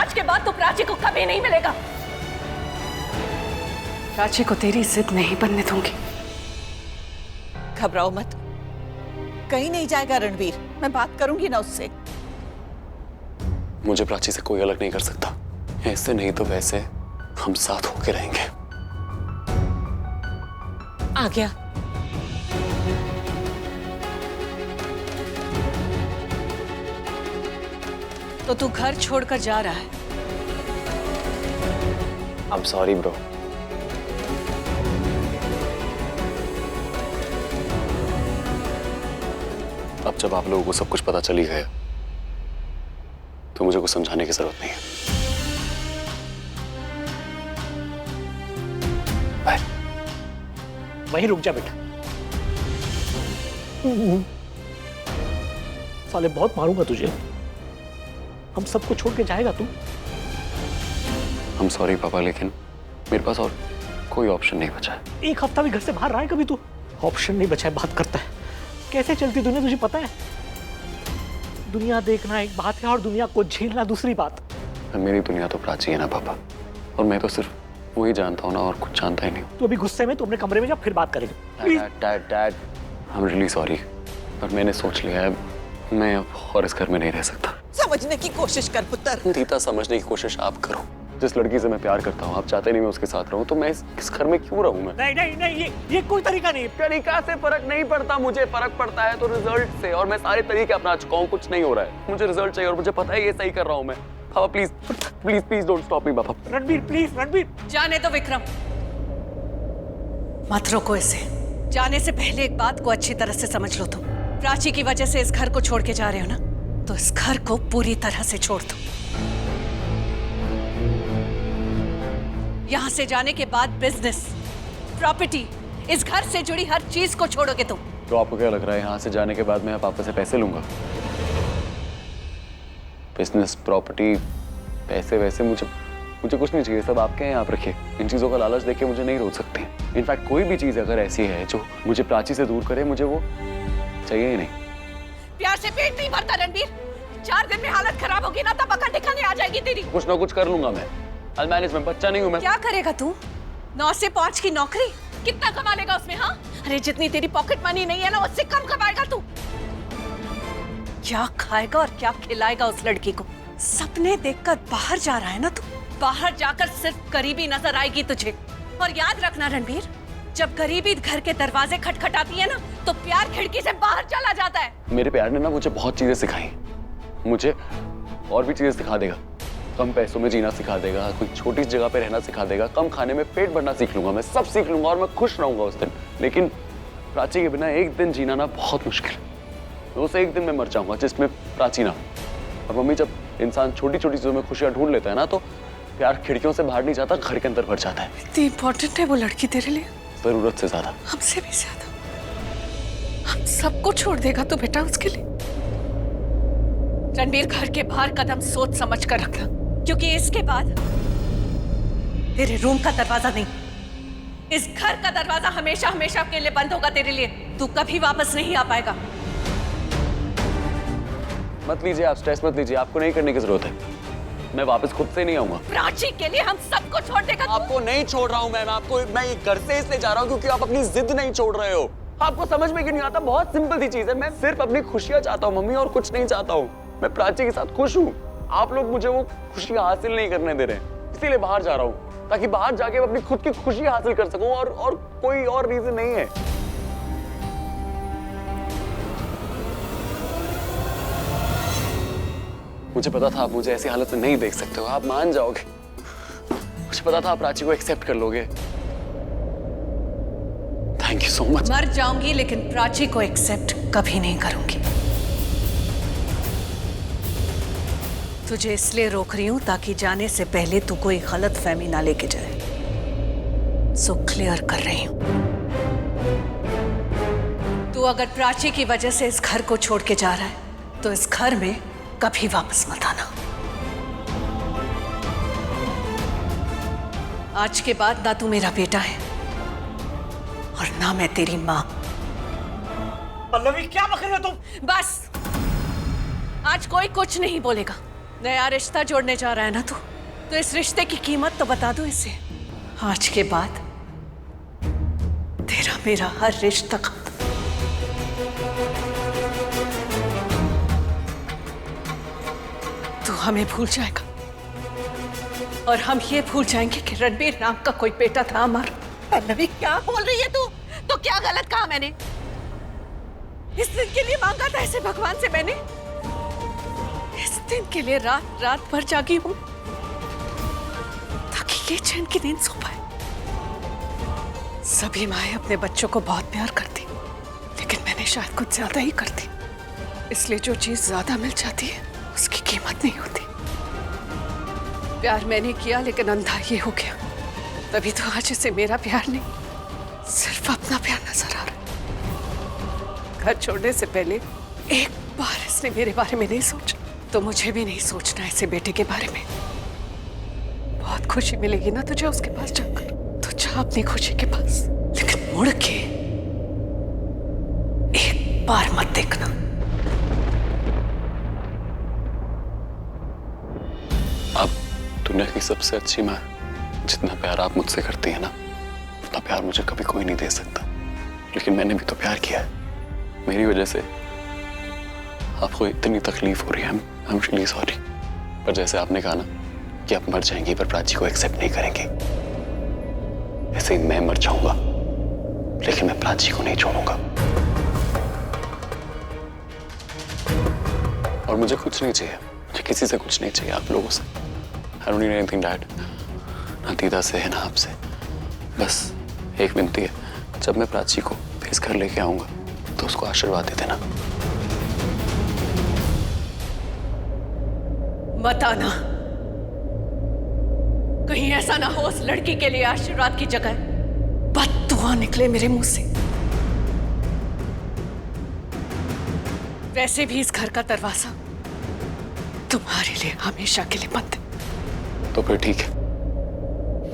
आज के बाद तो प्राची को कभी नहीं मिलेगा। प्राची को तेरी जिद नहीं बनने दूंगी। घबराओ मत, कहीं नहीं जाएगा रणवीर, मैं बात करूंगी ना उससे। मुझे प्राची से कोई अलग नहीं कर सकता, ऐसे नहीं तो वैसे हम साथ होके रहेंगे। आ गया। तो तू घर छोड़कर जा रहा है? I'm sorry bro। अब जब आप लोगों को सब कुछ पता चल ही गया तो मुझे कुछ समझाने की जरूरत नहीं है। बाय। वहीं रुक जा बेटा। साले बहुत मारूंगा तुझे। हम सबको छोड़ के जाएगा तू? I'm sorry पापा, लेकिन मेरे पास और कोई ऑप्शन नहीं बचा है। एक हफ्ता भी घर से बाहर रहा है कभी तू? ऑप्शन नहीं बचा है बात करता है। कैसे चलती दुनिया तुझे पता है? दुनिया देखना एक बात है और दुनिया को झेलना दूसरी बात। मेरी दुनिया तो प्राची है ना पापा, और मैं तो सिर्फ वही जानता हूँ ना, और कुछ जानता ही नहीं हूँ। तू अभी गुस्से में, तू अपने कमरे में जा, फिर बात करेंगे। डैड, I'm really sorry, पर मैंने सोच लिया है मैं अब और इस घर में नहीं रह सकता। समझने की कोशिश कर पुत्र। दीता, समझने की कोशिश आप करो। जिस लड़की से मैं प्यार करता हूँ आप चाहते नहीं मैं उसके साथ रहूं, तो मैं इस घर में क्यों रहूं मैं? नहीं नहीं नहीं, ये कोई तरीका नहीं। तरीका से फर्क नहीं पड़ता, मुझे फर्क पड़ता है तो रिजल्ट से, और मैं सारे तरीके अपना चुका हूँ, कुछ नहीं हो रहा है। मुझे रिजल्ट चाहिए और मुझे पता है ये सही कर रहा हूँ मैं। पापा please please please don't stop me पापा। रणवीर प्लीज, रणवीर। जाने दो विक्रम, मत रोको इसे। जाने से पहले एक बात को अच्छी तरह से समझ लो। तुम प्राची की वजह से इस घर को छोड़ के जा रहे हो ना, तो इस घर को पूरी तरह से छोड़ दो। यहां से जाने के बाद बिजनेस, प्रॉपर्टी, इस घर से जुड़ी हर चीज को छोड़ोगे तुम। तो आपको क्या लग रहा है यहाँ से जाने के बाद मैं पापा से पैसे लूंगा? बिजनेस, प्रॉपर्टी, पैसे वैसे मुझे कुछ नहीं चाहिए, सब आपके हैं, आप रखिए। इन चीजों का लालच देके मुझे नहीं रोक सकते। इनफैक्ट कोई भी चीज अगर ऐसी है जो मुझे प्राची से दूर करे, मुझे वो चाहिए ही नहीं। प्यार से पेट नहीं भरता रणवीर। 4 दिन में हालत खराब होगी ना, तब अकल दिखाने आ जाएगी तेरी। कुछ ना कुछ कर लूंगा मैं। I'll manage, मैं बच्चा नहीं हूँ मैं। क्या करेगा तू? 9 से 5 की नौकरी, कितना कमा लेगा उसमें? हाँ, अरे जितनी तेरी पॉकेट मनी नहीं है ना, उससे कम कमाएगा तू। क्या खाएगा और क्या खिलाएगा उस लड़की को? सपने देखकर बाहर जा रहा है ना तू। बाहर जाकर सिर्फ गरीबी नजर आएगी तुझे। और याद रखना रणवीर, जब गरीबी घर के दरवाजे खटखटाती है ना, तो प्यार खिड़की से बाहर चला जाता है। मेरे प्यार ने ना मुझे बहुत चीजें सिखाई, मुझे और भी चीजें सिखा देगा। कम पैसों में जीना सिखा देगा, कोई छोटी जगह पे रहना सिखा देगा, कम खाने में पेट भरना सीख लूंगा, मैं सब सीख लूंगा और मैं खुश रहूंगा उस दिन। लेकिन प्राची के बिना एक दिन जीना ना बहुत मुश्किल है। उस एक दिन मैं मर जाऊंगा जिसमें प्राची ना। और मम्मी, जब इंसान छोटी छोटी चीजों में खुशियां ढूंढ लेता है ना, तो प्यार खिड़कियों से बाहर नहीं जाता, घर के अंदर भर जाता है। इतनी इंपॉर्टेंट है वो लड़की तेरे लिए? जरूरत से ज्यादा। हमसे भी ज्यादा। हम सबको छोड़ देगा तो बेटा उसके लिए? रणवीर, घर के बाहर कदम सोच समझ कर रखना, क्योंकि इसके बाद तेरे रूम का दरवाजा नहीं, इस घर का दरवाजा हमेशा हमेशा के लिए बंद होगा तेरे लिए। तू कभी वापस नहीं आ पाएगा। मत लीजिए आप स्ट्रेस, मत लीजिए, आपको नहीं करने की जरूरत है। मैं वापस खुद से नहीं आऊंगा। प्राची के लिए हम सबको छोड़ देगा। आपको नहीं छोड़ रहा हूं मैं ये घर से इसलिए जा रहा हूं क्योंकि आप अपनी जिद नहीं छोड़ रहे हो। आपको समझ में क्यों नहीं आता? बहुत सिंपल सी चीज है, मैं सिर्फ अपनी खुशियां चाहता हूं मम्मी, और कुछ नहीं चाहता हूं। मैं प्राची के साथ खुश हूं। आप लोग मुझे वो खुशियां हासिल नहीं करने दे रहे, इसीलिए बाहर जा रहा हूं, ताकि बाहर जाके अपनी खुद की खुशी हासिल कर सकूं, और कोई और रीजन नहीं है। मुझे पता था आप मुझे ऐसी हालत में नहीं देख सकते हो, आप मान जाओगे। मुझे पता था आप प्राची को एक्सेप्ट कर लोगे। Thank you so much. मर जाऊंगी लेकिन प्राची को एक्सेप्ट कभी नहीं करूंगी। तुझे इसलिए रोक रही हूं ताकि जाने से पहले तू कोई गलत फहमी ना लेके जाए। सो क्लियर कर रही हूं, तू अगर प्राची की वजह से इस घर को छोड़ के जा रहा है तो इस घर में कभी वापस मत आना। आज के बाद ना तू मेरा बेटा है और ना मैं तेरी मां। पल्लवी, क्या बक रही हो तुम? बस, आज कोई कुछ नहीं बोलेगा। नया रिश्ता जोड़ने जा रहा है ना तू, तो इस रिश्ते की कीमत तो बता दो इसे। आज के बाद तेरा मेरा हर रिश्ता खत्म। तू हमें भूल जाएगा और हम ये भूल जाएंगे कि रणबीर नाम का कोई बेटा था हमारा। पल्लवी क्या बोल रही है तू? तो क्या गलत कहा मैंने? इस दिन के लिए मांगा था ऐसे भगवान से मैंने। इस दिन के लिए रात रात भर जागी हूं ताकि ये चैन की नींद सो पाए। सभी माएं अपने बच्चों को बहुत प्यार करती, लेकिन मैंने शायद कुछ ज्यादा ही कर दी। इसलिए जो चीज ज्यादा मिल जाती है उसकी कीमत नहीं होती। प्यार मैंने किया लेकिन अंधा ये हो गया। तभी तो आज इसे मेरा प्यार नहीं, सिर्फ अपना प्यार नजर आ रहा है। घर छोड़ने से पहले एक बार इसने मेरे बारे में नहीं सोचा, तो मुझे भी नहीं सोचना ऐसे बेटे के बारे में। बहुत खुशी मिलेगी ना तुझे उसके पास जाकर, तो जा अपनी खुशी के पास, लेकिन मुड़ के एक बार मत देखना। आप दुनिया की सबसे अच्छी माँ, जितना प्यार आप मुझसे करती है ना, उतना प्यार मुझे कभी कोई नहीं दे सकता। लेकिन मैंने भी तो प्यार किया है। मेरी वजह से आपको इतनी तकलीफ हो रही है। I am really sorry. पर जैसे आपने कहा ना कि आप मर जाएंगी पर प्राची को एक्सेप्ट नहीं करेंगे, ऐसे ही मैं मर जाऊंगा लेकिन मैं प्राची को नहीं छोड़ूंगा। और मुझे कुछ नहीं चाहिए, मुझे किसी से कुछ नहीं चाहिए, आप लोगों से। I don't need anything, Dad. ना दीदा से है ना आपसे। बस एक विनती है, जब मैं प्राची को इस घर लेके आऊंगा तो उसको आशीर्वाद दे देना। मत आना। कहीं ऐसा ना हो उस लड़की के लिए आशीर्वाद की जगह बद्दुआ निकले मेरे मुंह से। वैसे भी इस घर का दरवाजा तुम्हारे लिए हमेशा के लिए बंद है। तो फिर ठीक है,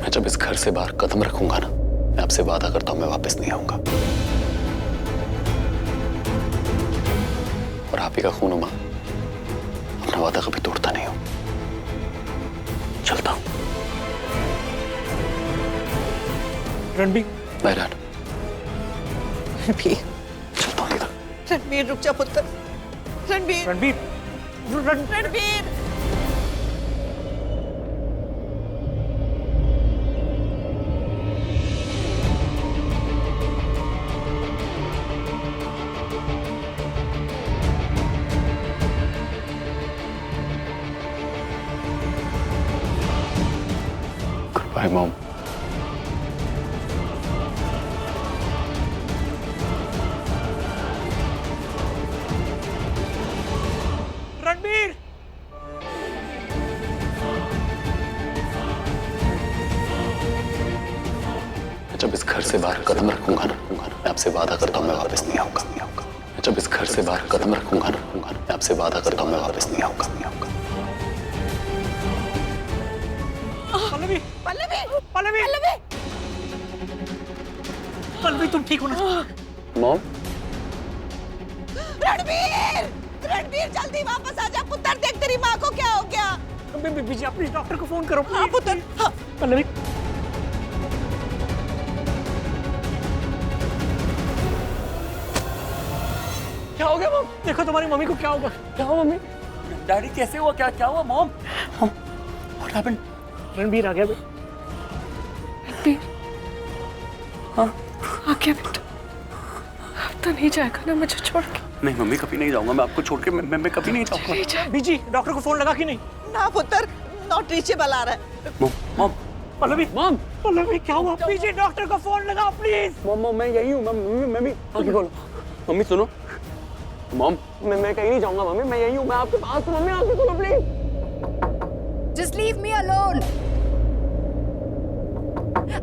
मैं जब इस घर से बाहर कदम रखूंगा ना, मैं आपसे वादा करता हूं मैं वापस नहीं आऊंगा। और आप ही का खून मां, अपना वादा कभी तोड़ता नहीं हूं। चलता हूं। Ranbir, bye dad. रणबीर, चलता हूं इधर। रणबीर रुक जा पुत्र। रणबीर, रणबीर, रणबीर। Goodbye, Mom. रणबीर, मैं जब इस घर से बाहर कदम रखूंगा ना, मैं आपसे वादा करता हूं मैं वापस नहीं आऊंगा। मैं जब इस घर से बाहर कदम रखूंगा ना, मैं आपसे वादा करता हूं मैं वापस नहीं आऊंगा। पल्लवी, पल्लवी, पल्लवी, पल्लवी। पल्लवी, तुम ठीक हो ना? मॉम, रणबीर, रणबीर जल्दी वापस आ जा पुत्र। देख तेरी माँ को क्या हो गया। बीजी, अपने डॉक्टर को फोन करो। हाँ पुत्र, हाँ। पल्लवी, क्या हो गया मॉम? देखो तुम्हारी मम्मी को क्या होगा। क्या हुआ मम्मी? डैडी कैसे हुआ? क्या क्या हुआ मॉम? What happened? रणबीर आ गया। रणबीर, हाँ आ गया बेटा। अब तो नहीं जाएगा ना मुझे छोड़ के? नहीं मम्मी, कभी नहीं जाऊंगा मैं आपको छोड़ के। मैं कभी नहीं जाऊंगा। बीजी, डॉक्टर को फोन लगा कि नहीं? ना पुत्र, नॉट रीचेबल आ रहा है। Mom, mom, Pallavi, mom, Pallavi क्या हुआ? बीजी, डॉक्टर को फोन लगा प्लीज। मॉम, मैं यही हूँ। मम्मी, आगे बोलो। मम्मी सुनो। मॉम, मैं कहीं नहीं जाऊंगा मम्मी, मैं यही हूँ, मैं आपके पास हूँ। मम्मी आगे सुनो please. Just leave me alone.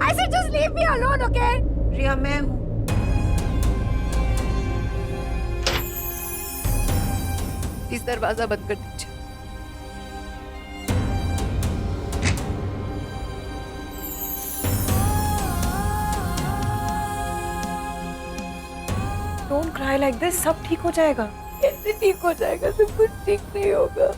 I said just leave me alone, okay? रिया, मैं हूँ। प्लीज दरवाजा बंद कर दीजिए। Don't cry like this, सब ठीक हो जाएगा। कैसे ठीक हो जाएगा? सब कुछ ठीक नहीं होगा।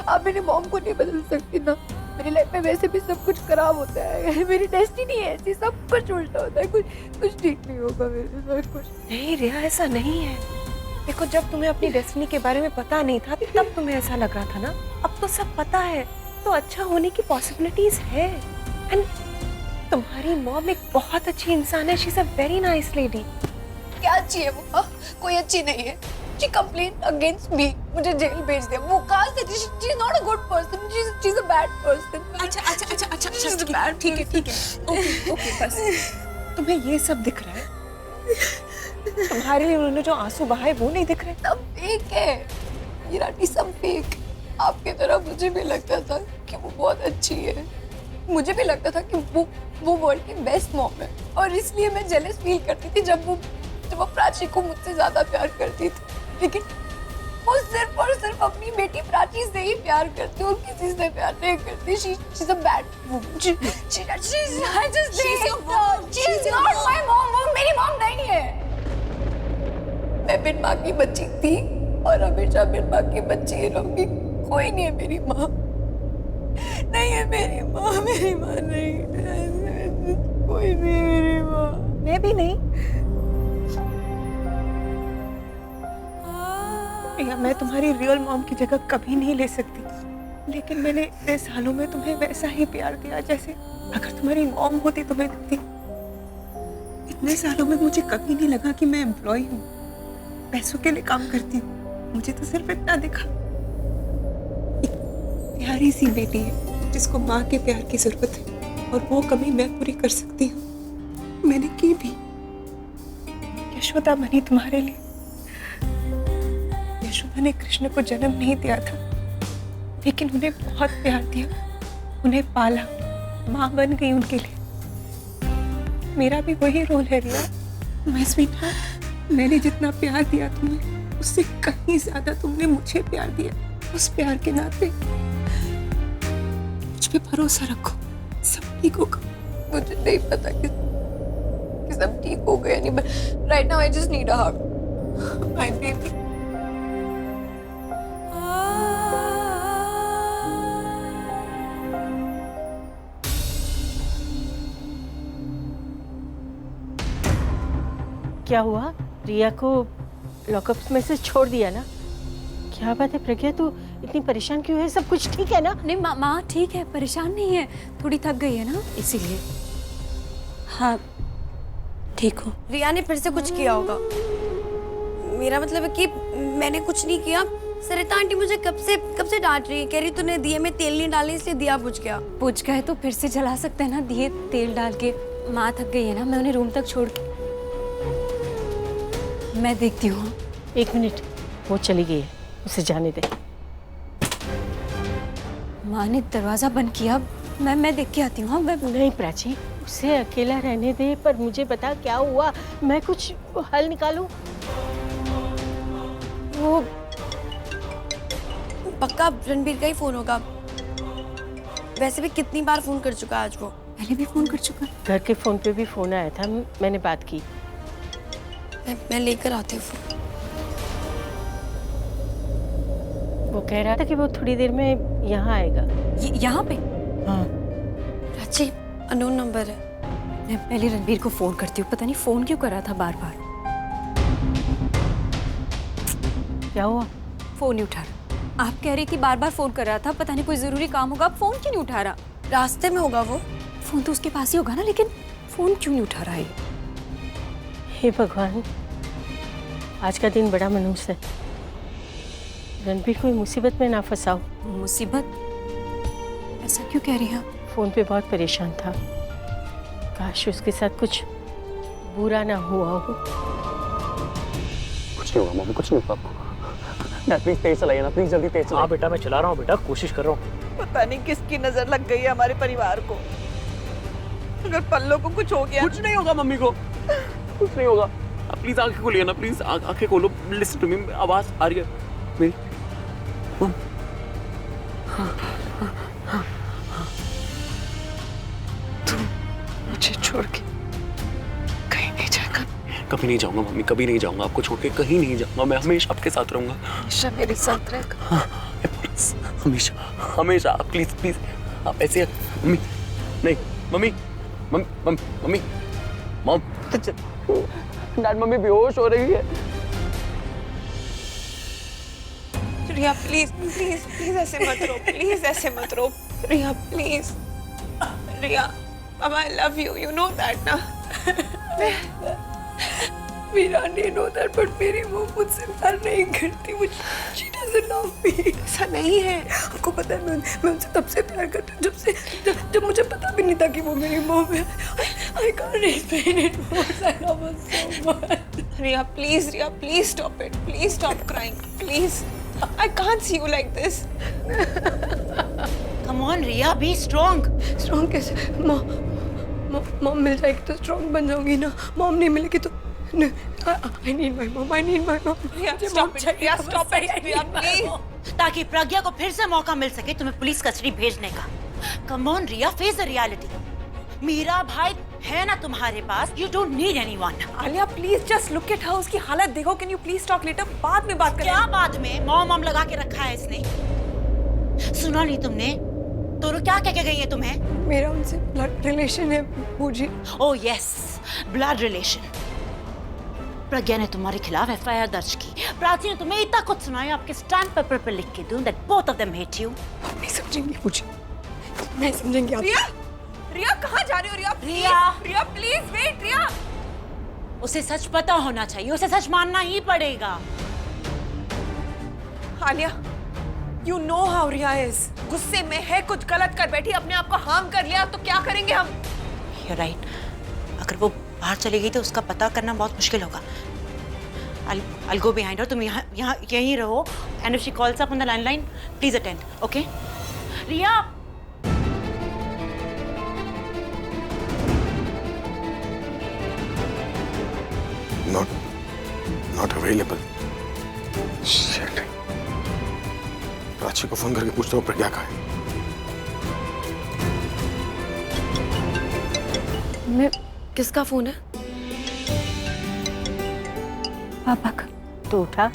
अब मेरी मॉम को नहीं बदल सकती ना। मेरी लाइफ में वैसे भी सब कुछ खराब होता है, मेरी डेस्टिनी है ऐसी, सब कुछ उल्टा होता है, कुछ ठीक नहीं होगा मेरे साथ कुछ। नहीं रिया, ऐसा नहीं है। देखो, जब तुम्हें अपनी डेस्टिनी के बारे में पता नहीं था तब तुम्हें ऐसा लग रहा था ना। अब तो सब पता है, तो अच्छा होने की पॉसिबिलिटीज है। एंड तुम्हारी मॉम एक बहुत अच्छी इंसान है, she is a very nice lady. क्या अच्छी है वो? कोई अच्छी नहीं है। She complained against me, मुझे जेल भेज दिया। वो कहाँ से? She is not a good person. She is a bad person. अच्छा, ठीक है। ओके, बस। तुम्हें ये सब दिख रहा है? तुम्हारे लिए उन्होंने जो आंसू बहाए वो नहीं दिख रहे? सब फेक है ये रानी, सब फेक। आपकी तरह मुझे भी लगता था कि वो बहुत अच्छी है। मुझे भी लगता था कि वो वर्ल्ड की बेस्ट मॉम है, और इसलिए मैं जेलस फील करती थी जब वो प्राची को मुझसे ज्यादा प्यार करती थी। लेकिन वो सिर्फ और सिर्फ अपनी बेटी प्राची से ही प्यार करती, और किसी से प्यार नहीं करती। She's a bad woman. I just hate her. She's not my mom. वो मेरी मॉम नहीं है। मैं बिन माँ की बच्ची थी और हमेशा बिन माँ की बच्ची ही रहूंगी। कोई नहीं है मेरी माँ, नहीं है मेरी माँ नहीं है, कोई नहीं है मेरी माँ। मैं भी नहीं। या मैं तुम्हारी रियल मॉम की जगह कभी नहीं ले सकती, लेकिन मैंने इतने सालों में तुम्हें वैसा ही प्यार दिया जैसे अगर तुम्हारी मॉम होती तुम्हें देती। इतने सालों में मुझे कभी नहीं लगा कि मैं एम्प्लॉय हूँ, पैसों के लिए काम करती हूँ। मुझे तो सिर्फ इतना दिखा, एक प्यारी सी बेटी है जिसको माँ के प्यार की जरूरत है, और वो कमी मैं पूरी कर सकती हूँ। मैंने की भी। यशोदा बनी तुम्हारे लिए। यशोदा ने कृष्ण को जन्म नहीं दिया था, लेकिन उन्हें बहुत प्यार दिया, उन्हें पाला, माँ बन गई उनके लिए। मेरा भी वही रोल है रिया। मैं स्वीटहार्ट, मैंने जितना प्यार दिया तुम्हें, उससे कहीं ज्यादा तुमने मुझे प्यार दिया। उस प्यार के नाते मुझ पे भरोसा रखो, सब ठीक होगा। मुझे नहीं पता कि सब ठीक हो गया नहीं, but right now I just need a hug. My baby. क्या हुआ? रिया को लॉकअप में से छोड़ दिया ना? क्या बात है प्रज्ञा, तू इतनी परेशान क्यों है? सब कुछ ठीक है ना? नहीं माँ ठीक है, परेशान नहीं है, थोड़ी थक गई है ना इसीलिए। हाँ ठीक हो। रिया ने फिर से कुछ किया होगा। मेरा मतलब है कि मैंने कुछ नहीं किया। सरिता आंटी मुझे कब से डांट रही है, कह रही तूने दिए में तेल नहीं डाले इसलिए दिया बुझ गया। बुझ गए तो फिर से जला सकते हैं ना दिए तेल डाल के। माँ थक गई है ना, मैं उन्हें रूम तक छोड़ के मैं देखती हूँ। 1 मिनट, वो चली गई है, उसे जाने दे। माँ ने दरवाजा बंद किया, मैं देख के आती हूँ। हाँ नहीं प्राची, उसे अकेला रहने दे। पर मुझे बता क्या हुआ, मैं कुछ हल निकालूं। वो पक्का रणबीर का ही फोन होगा। वैसे भी कितनी बार फोन कर चुका है आज वो। पहले भी फोन कर चुका। घर के फोन पे भी फोन आया था, मैंने बात की। मैं लेकर आती हूँ फोन। वो कह रहा था कि वो थोड़ी देर में यहाँ आएगा। यहाँ पे? हाँ। प्राची, अननोन नंबर है। मैं पहले रणबीर को फोन करती हूँ, पता नहीं फोन क्यों कर रहा था बार बार। क्या हुआ? फोन नहीं उठा रहा। आप कह रही थी बार बार फोन कर रहा था, पता नहीं कोई जरूरी काम होगा, अब फोन क्यों नहीं उठा रहा? रास्ते में होगा वो। फोन तो उसके पास ही होगा ना, लेकिन फोन क्यों नहीं उठा रहा है? हे भगवान, आज का दिन बड़ा मनहूस है। रणबीर कोई मुसीबत में ना फंसाओ। मुसीबत? ऐसा क्यों कह रही हैं आप? फोन पे बहुत परेशान था, काश उसके साथ कुछ बुरा ना हुआ हो। कुछ नहीं होगा मम्मी, कुछ नहीं होगा। ना प्लीज तेज चलाइए ना, प्लीज जल्दी तेज चलाइए। हाँ बेटा, मैं चला रहा हूँ बेटा, कोशिश कर रहा हूँ। पता नहीं किसकी नजर लग गई है हमारे परिवार को। अगर पल्लो को कुछ हो गया। कुछ नहीं होगा मम्मी को, कुछ नहीं होगा। आप प्लीज आंखें खोलिए ना, प्लीज आंखें खोलो। लिसन टू मी, आवाज आ रही है मेरी। तू मुझे छोड़ के कहीं नहीं जाएगा? कभी नहीं जाऊंगा मम्मी, कभी नहीं जाऊंगा। आपको छोड़ के कहीं नहीं जाऊंगा। मैं हमेशा आपके साथ रहूंगा। हमेशा मेरे साथ रहेगा। हाँ, हमेशा हमेशा प्लीज प्लीज आप ऐसे मम्मी नहीं mummy mummy mom dad mummy बेहोश हो रही है। रिया प्लीज प्लीज प्लीज ऐसे मत रो, प्लीज ऐसे मत रो Riya please. Riya mamma I love you, you know that ना। मीरा नहीं नो दैट बट मेरी वो मुझसे प्यार नहीं करती, मुझे she doesn't love me। ऐसा नहीं है। आपको पता है मैं उनसे तब से प्यार करती हूँ जब मुझे पता भी नहीं था कि वो मेरी मॉम है। I can't explain it words, I love her so much। Riya please stop it, please stop crying, please। I can't see you like this। Come on Riya, be strong। Strong कैसे? मॉम मिल जाएगी तो स्ट्रॉन्ग बन जाऊंगी ना, mom नहीं मिलेगी तो I need my mom, I need my mom। Riya stop it, Riya stop it, Riya please। ताकि प्रज्ञा को फिर से मौका मिल सके तुम्हें पुलिस कस्टडी भेजने का। Come on Riya, face the reality। Meera भाई है ना तुम्हारे पास, you don't need anyone। Alia please just look at how उसकी हालत देखो। Can you please talk later, बाद में बात करें। क्या बाद में? मॉम लगा के रखा है इसने। सुना नहीं तुमने? तोरो क्या कह के गई है तुम्हें? मेरा उनसे ब्लड रिलेशन है बूजी। Oh yes, blood relation. Pragya ने तुम्हारे खिलाफ एफआईआर दर्ज की। प्राची ने तुम्हें इतना कुछ सुनाया, आपके स्टैम्प पेपर पर लिख के दूं that both of them hate you। आप नहीं समझेंगी बूजी, नहीं समझेंगी आप। रिया कहाँ जा रही हो? रिया प्लीज वेट। रिया उसे सच पता होना चाहिए, उसे सच मानना ही पड़ेगा। Alia you know how Riya is, गुस्से में है, कुछ गलत कर बैठी, अपने आप को हार्म कर लिया तो क्या करेंगे हम? You're right। अगर वो बाहर चली गई तो उसका पता करना बहुत मुश्किल होगा। I'll go behind her। तुम यहीं रहो। And if she calls up on the landline, please attend, okay? Riya not available। Shit। Prachi को फोन करके पूछता हूँ प्रज्ञा कहाँ है। मैं किसका फोन है? पापा का। तो उठा।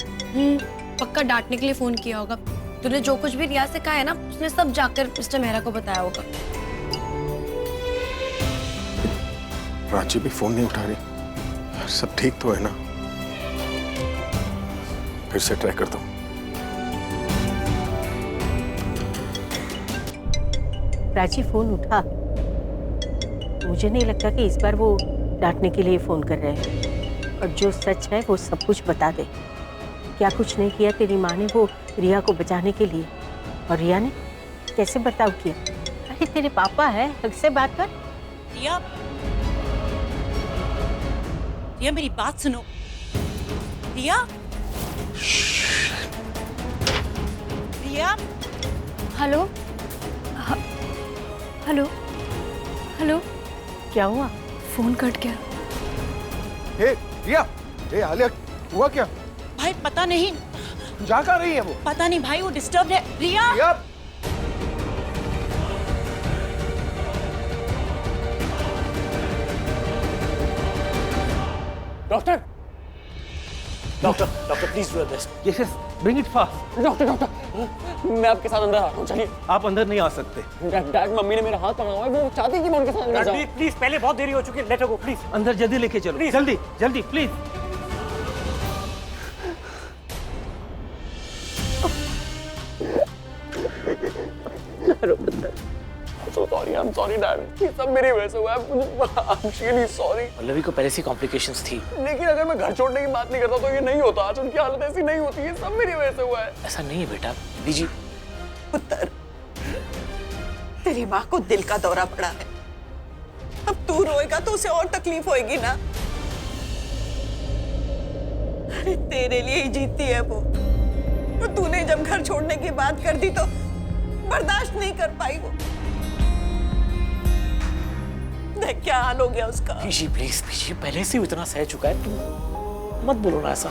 पक्का डांटने के लिए फोन किया होगा। तूने जो कुछ भी रिया से कहा है ना, उसने सब जाकर मिस्टर मेहरा को बताया होगा। प्राची भी फोन नहीं उठा रही। यार सब ठीक तो है ना? फिर से ट्राई करता हूँ। प्राची फोन उठा। मुझे नहीं लगता कि इस बार वो डांटने के लिए फोन कर रहे हैं, और जो सच है वो सब कुछ बता दे। क्या कुछ नहीं किया तेरी माँ ने वो रिया को बचाने के लिए, और रिया ने कैसे बर्ताव किया? अरे तेरे पापा है, हक से बात कर। रिया मेरी बात सुनो। रिया हेलो हेलो हेलो, क्या हुआ? फोन कट गया। हे रिया, हे आलिया, हुआ क्या? भाई पता नहीं, जा कहाँ रही है वो? पता नहीं भाई, वो डिस्टर्ब है। Riya doctor please do this. Yes bring it fast. Doctor मैं आपके साथ अंदर आ रहा हूँ, चलिए। आप अंदर नहीं आ सकते। डैड मम्मी ने मेरा हाथ पकड़ा हुआ है, वो चाहती है कि मैं उनके साथ अंदर जाऊँ। प्लीज पहले बहुत देरी हो चुकी है, लेट गो प्लीज। अंदर जल्दी लेके चलो, प्लीज जल्दी जल्दी प्लीज। I'm sorry डैड, ये सब मेरी वजह से हुआ है। I'm really sorry। पल्लवी को पहले से कॉम्प्लिकेशंस थी। लेकिन अगर मैं घर छोड़ने की बात नहीं करता तो ये नहीं होता। आज उनकी हालत ऐसी नहीं होती, ये सब मेरी वजह से हुआ है। ऐसा नहीं है बेटा, दीजिए। पुत्र, तेरी माँ को दिल का दौरा पड़ा है। अब तू रोएगा तो उसे और तकलीफ होएगी ना। अरे तेरे लिए ही जीती है वो। तो तूने जब घर छोड़ने की बात कर दी तो बर्दाश्त नहीं कर पाई वो। देख क्या हाल हो गया उसका। पीजी प्लीज, पीजी पहले से इतना सह चुका है, तुम मत बोलो ना ऐसा।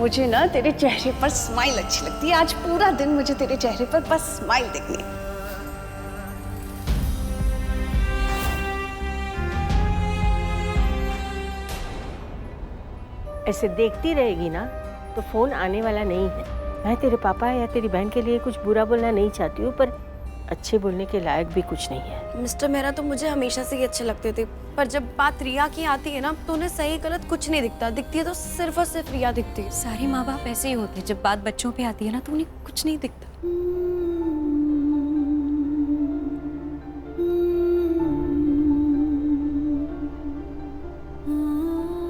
मुझे ना तेरे चेहरे पर स्माइल अच्छी लगती है। आज पूरा दिन मुझे तेरे चेहरे पर बस स्माइल देखनी है। ऐसे देखती रहेगी ना तो फोन आने वाला नहीं है। मैं तेरे पापा या तेरी बहन के लिए कुछ बुरा बोलना नहीं चाहती हूँ, पर अच्छे बोलने के लायक भी कुछ नहीं है। मिस्टर मेहरा तो मुझे हमेशा से ही अच्छे लगते थे, पर जब बात रिया की आती है ना तो उन्हें सही गलत कुछ नहीं दिखता। दिखती है तो सिर्फ और सिर्फ रिया दिखती है। सारे माँ बाप ऐसे ही होते हैं, जब बात बच्चों पे आती है ना तो उन्हें कुछ नहीं दिखता।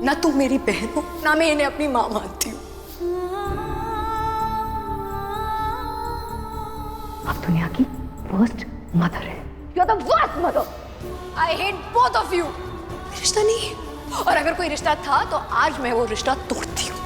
ना तुम मेरी बहन हो, ना मैं इन्हें अपनी माँ मानती हूँ। आप दुनिया की वर्स्ट मदर है। You are the worst mother. I hate both of you. रिश्ता नहीं है, और अगर कोई रिश्ता था तो आज मैं वो रिश्ता तोड़ती हूँ।